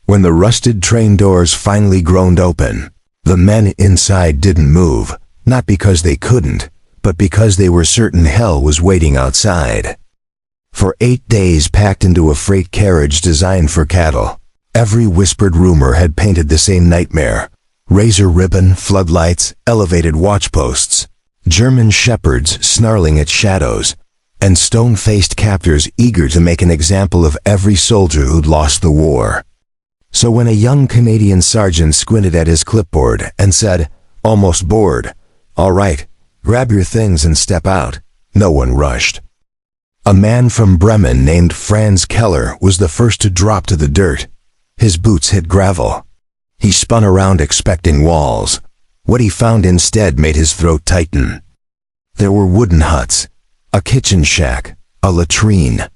When the rusted train doors finally groaned open, the men inside didn't move, not because they couldn't, but because they were certain hell was waiting outside. For 8 days packed into a freight carriage designed for cattle, every whispered rumor had painted the same nightmare. Razor ribbon, floodlights, elevated watchposts, German shepherds snarling at shadows, and stone-faced captors eager to make an example of every soldier who'd lost the war. So when a young Canadian sergeant squinted at his clipboard and said, almost bored, "All right, grab your things and step out," no one rushed. A man from Bremen named Franz Keller was the first to drop to the dirt. His boots hit gravel. He spun around expecting walls. What he found instead made his throat tighten. There were wooden huts, a kitchen shack, a latrine,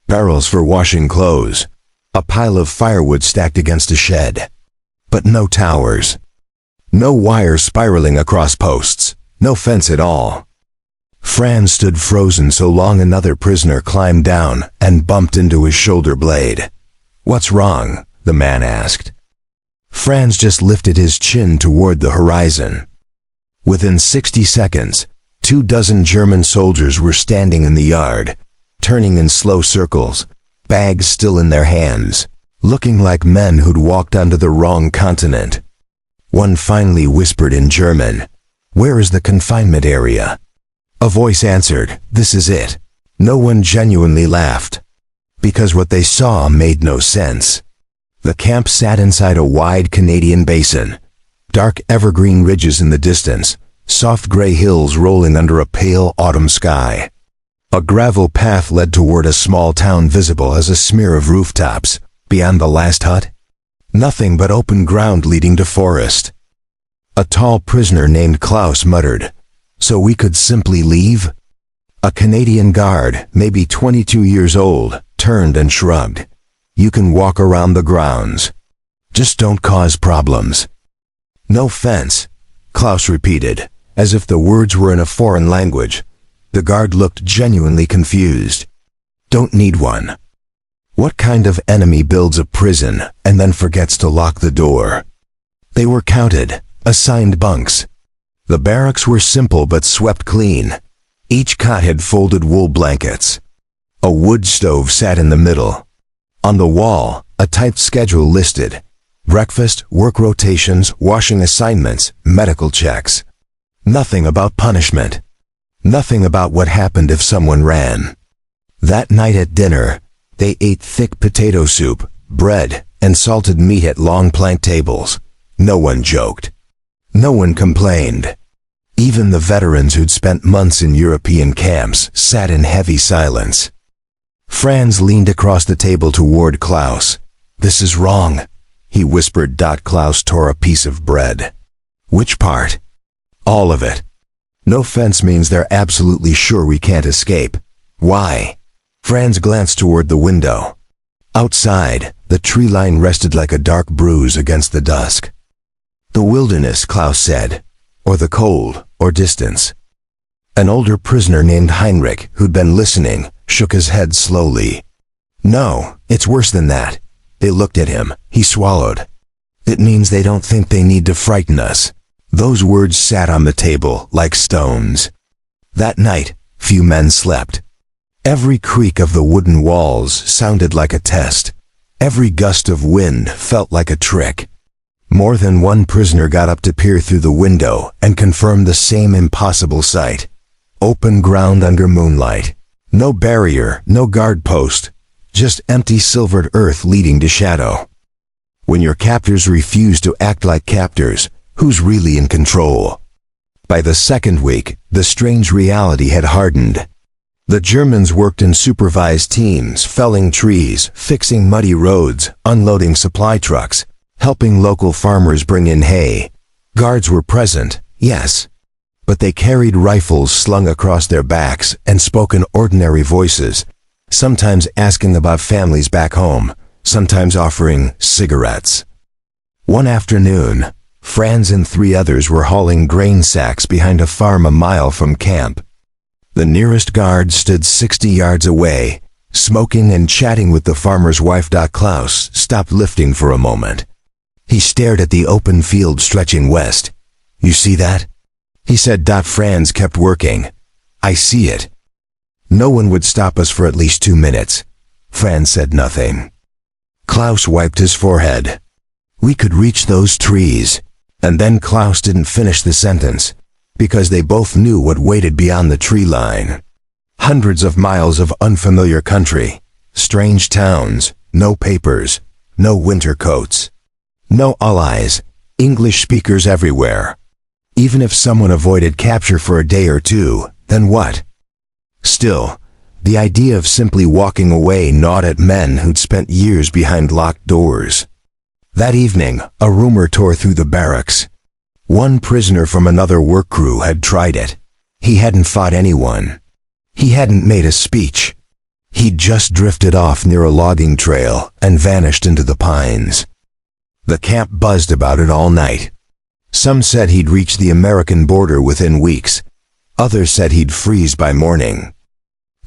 barrels for washing clothes, a pile of firewood stacked against a shed. But no towers. No wire spiraling across posts. No fence at all. Franz stood frozen so long another prisoner climbed down and bumped into his shoulder blade. "What's wrong?" the man asked. Franz just lifted his chin toward the horizon. Within 60 seconds, 24 German soldiers were standing in the yard, turning in slow circles, bags still in their hands, looking like men who'd walked onto the wrong continent. One finally whispered in German, "Where is the confinement area?" A voice answered, "This is it." No one genuinely laughed, because what they saw made no sense. The camp sat inside a wide Canadian basin, dark evergreen ridges in the distance, soft gray hills rolling under a pale autumn sky. A gravel path led toward a small town visible as a smear of rooftops. Beyond the last hut, nothing but open ground leading to forest. A tall prisoner named Klaus muttered, "So we could simply leave?" A Canadian guard, maybe 22 years old, turned and shrugged. "You can walk around the grounds. Just don't cause problems." "No fence," Klaus repeated, as if the words were in a foreign language. The guard looked genuinely confused. "Don't need one." What kind of enemy builds a prison and then forgets to lock the door? They were counted, assigned bunks. The barracks were simple but swept clean. Each cot had folded wool blankets. A wood stove sat in the middle. On the wall, a typed schedule listed: breakfast, work rotations, washing assignments, medical checks. Nothing about punishment. Nothing about what happened if someone ran. That night at dinner, they ate thick potato soup, bread, and salted meat at long plank tables. No one joked. No one complained. Even the veterans who'd spent months in European camps sat in heavy silence. Franz leaned across the table toward Klaus. "This is wrong," he whispered. Klaus tore a piece of bread. "Which part?" "All of it. No fence means they're absolutely sure we can't escape." "Why?" Franz glanced toward the window. Outside, the tree line rested like a dark bruise against the dusk. "The wilderness," Klaus said, "or the cold, or distance." An older prisoner named Heinrich, who'd been listening, shook his head slowly. "No, it's worse than that." They looked at him. He swallowed. "It means they don't think they need to frighten us." Those words sat on the table like stones. That night, few men slept. Every creak of the wooden walls sounded like a test. Every gust of wind felt like a trick. More than one prisoner got up to peer through the window and confirm the same impossible sight. Open ground under moonlight. No barrier, no guard post. Just empty silvered earth leading to shadow. When your captors refuse to act like captors, who's really in control? By the second week, the strange reality had hardened. The Germans worked in supervised teams, felling trees, fixing muddy roads, unloading supply trucks, helping local farmers bring in hay. Guards were present, yes, but they carried rifles slung across their backs and spoke in ordinary voices, sometimes asking about families back home, sometimes offering cigarettes. One afternoon, Franz and 3 others were hauling grain sacks behind a farm a mile from camp. The nearest guard stood 60 yards away, smoking and chatting with the farmer's wife. Klaus stopped lifting for a moment. He stared at the open field stretching west. "You see that?" he said. Franz kept working. "I see it." "No one would stop us for at least 2 minutes." Franz said nothing. Klaus wiped his forehead. "We could reach those trees." And then Klaus didn't finish the sentence, because they both knew what waited beyond the tree line. Hundreds of miles of unfamiliar country, strange towns, no papers, no winter coats, no allies, English speakers everywhere. Even if someone avoided capture for a day or two, then what? Still, the idea of simply walking away gnawed at men who'd spent years behind locked doors. That evening, a rumor tore through the barracks. One prisoner from another work crew had tried it. He hadn't fought anyone. He hadn't made a speech. He'd just drifted off near a logging trail and vanished into the pines. The camp buzzed about it all night. Some said he'd reach the American border within weeks. Others said he'd freeze by morning.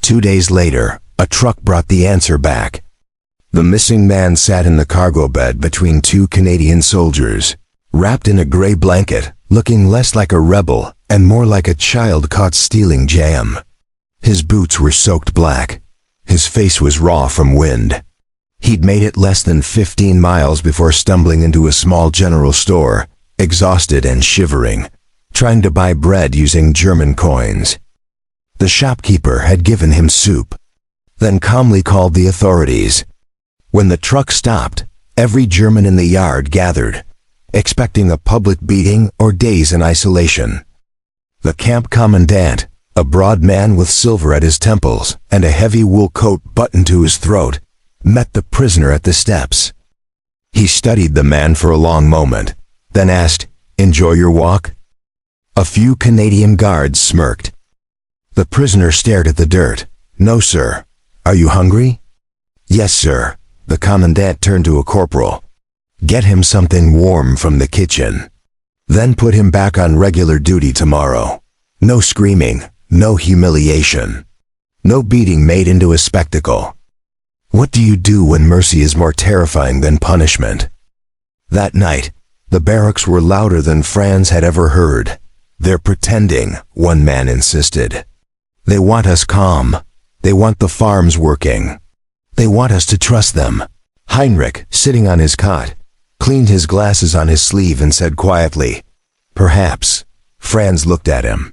2 days later, a truck brought the answer back. The missing man sat in the cargo bed between 2 Canadian soldiers, wrapped in a gray blanket, looking less like a rebel and more like a child caught stealing jam. His boots were soaked black. His face was raw from wind. He'd made it less than 15 miles before stumbling into a small general store, exhausted and shivering, trying to buy bread using German coins. The shopkeeper had given him soup, then calmly called the authorities. When the truck stopped, every German in the yard gathered, expecting a public beating or days in isolation. The camp commandant, a broad man with silver at his temples and a heavy wool coat buttoned to his throat, met the prisoner at the steps. He studied the man for a long moment, then asked, "Enjoy your walk?" A few Canadian guards smirked. The prisoner stared at the dirt. "No, sir." "Are you hungry?" "Yes, sir." The commandant turned to a corporal. "Get him something warm from the kitchen. Then put him back on regular duty tomorrow. No screaming, no humiliation. No beating made into a spectacle. What do you do when mercy is more terrifying than punishment?" That night, the barracks were louder than Franz had ever heard. "They're pretending," one man insisted. "They want us calm. They want the farms working. They want us to trust them." Heinrich, sitting on his cot, cleaned his glasses on his sleeve and said quietly, "Perhaps." Franz looked at him.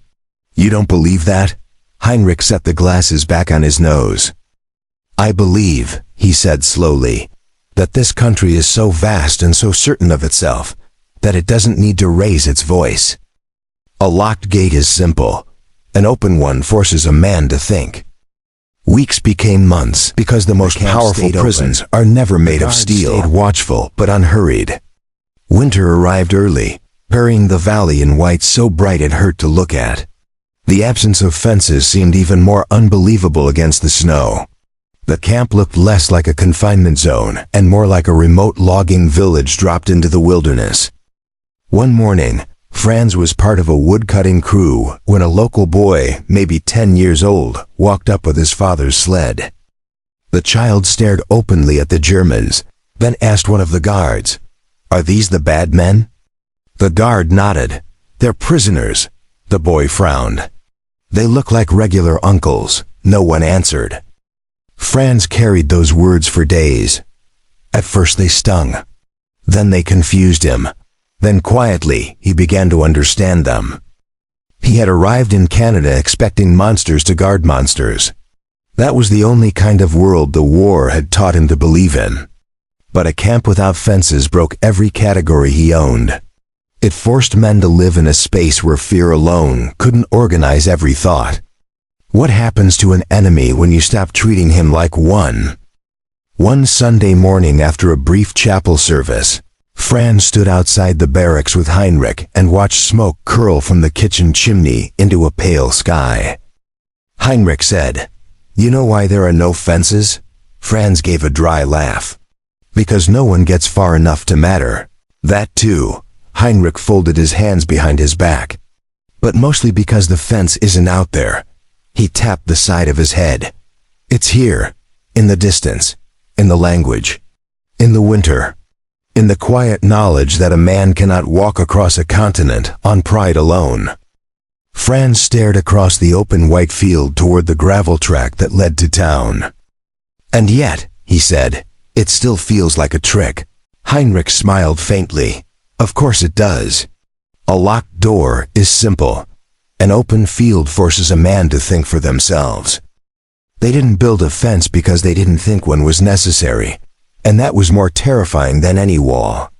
"You don't believe that?" Heinrich set the glasses back on his nose. "I believe," he said slowly, "that this country is so vast and so certain of itself that it doesn't need to raise its voice. A locked gate is simple. An open one forces a man to think." Weeks became months because the most powerful prisons are never made of steel. Stayed watchful but unhurried. Winter arrived early, burying the valley in white so bright it hurt to look at. The absence of fences seemed even more unbelievable against the snow. The camp looked less like a confinement zone and more like a remote logging village dropped into the wilderness. One morning, Franz was part of a woodcutting crew when a local boy, maybe 10 years old, walked up with his father's sled. The child stared openly at the Germans, then asked one of the guards, "Are these the bad men?" The guard nodded. "They're prisoners." The boy frowned. "They look like regular uncles." No one answered. Franz carried those words for days. At first they stung. Then they confused him. Then quietly, he began to understand them. He had arrived in Canada expecting monsters to guard monsters. That was the only kind of world the war had taught him to believe in. But a camp without fences broke every category he owned. It forced men to live in a space where fear alone couldn't organize every thought. What happens to an enemy when you stop treating him like one? One Sunday morning after a brief chapel service, Franz stood outside the barracks with Heinrich and watched smoke curl from the kitchen chimney into a pale sky. Heinrich said, "You know why there are no fences?" Franz gave a dry laugh. "Because no one gets far enough to matter." That too. Heinrich folded his hands behind his back. "But mostly because the fence isn't out there." He tapped the side of his head. "It's here. In the distance, in the language, in the winter, in the quiet knowledge that a man cannot walk across a continent on pride alone. Franz stared across the open white field toward the gravel track that led to town. "And yet," he said, "it still feels like a trick." Heinrich smiled faintly. "Of course it does. A locked door is simple. An open field forces a man to think for themselves. They didn't build a fence because they didn't think one was necessary, and that was more terrifying than any wall."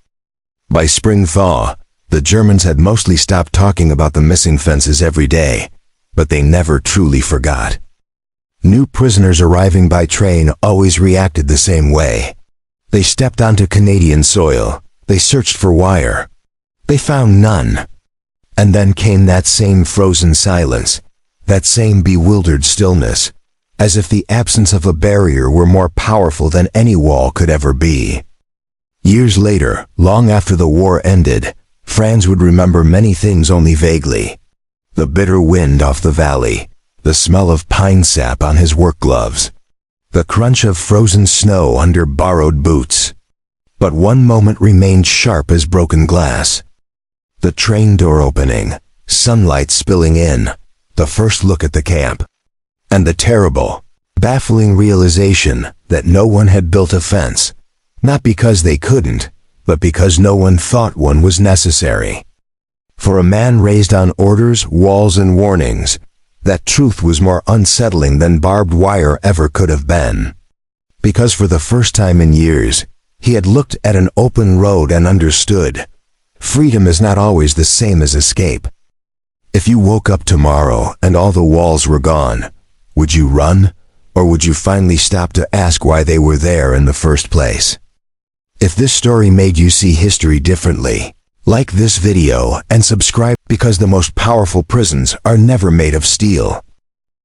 By spring thaw, the Germans had mostly stopped talking about the missing fences every day, but they never truly forgot. New prisoners arriving by train always reacted the same way. They stepped onto Canadian soil. They searched for wire. They found none. And then came that same frozen silence, that same bewildered stillness, as if the absence of a barrier were more powerful than any wall could ever be. Years later, long after the war ended, Franz would remember many things only vaguely. The bitter wind off the valley, the smell of pine sap on his work gloves, the crunch of frozen snow under borrowed boots. But one moment remained sharp as broken glass. The train door opening, sunlight spilling in, the first look at the camp, and the terrible, baffling realization that no one had built a fence, not because they couldn't, but because no one thought one was necessary. For a man raised on orders, walls, and warnings, that truth was more unsettling than barbed wire ever could have been. Because for the first time in years, he had looked at an open road and understood, freedom is not always the same as escape. If you woke up tomorrow and all the walls were gone, would you run, or would you finally stop to ask why they were there in the first place? If this story made you see history differently, like this video and subscribe, because the most powerful prisons are never made of steel.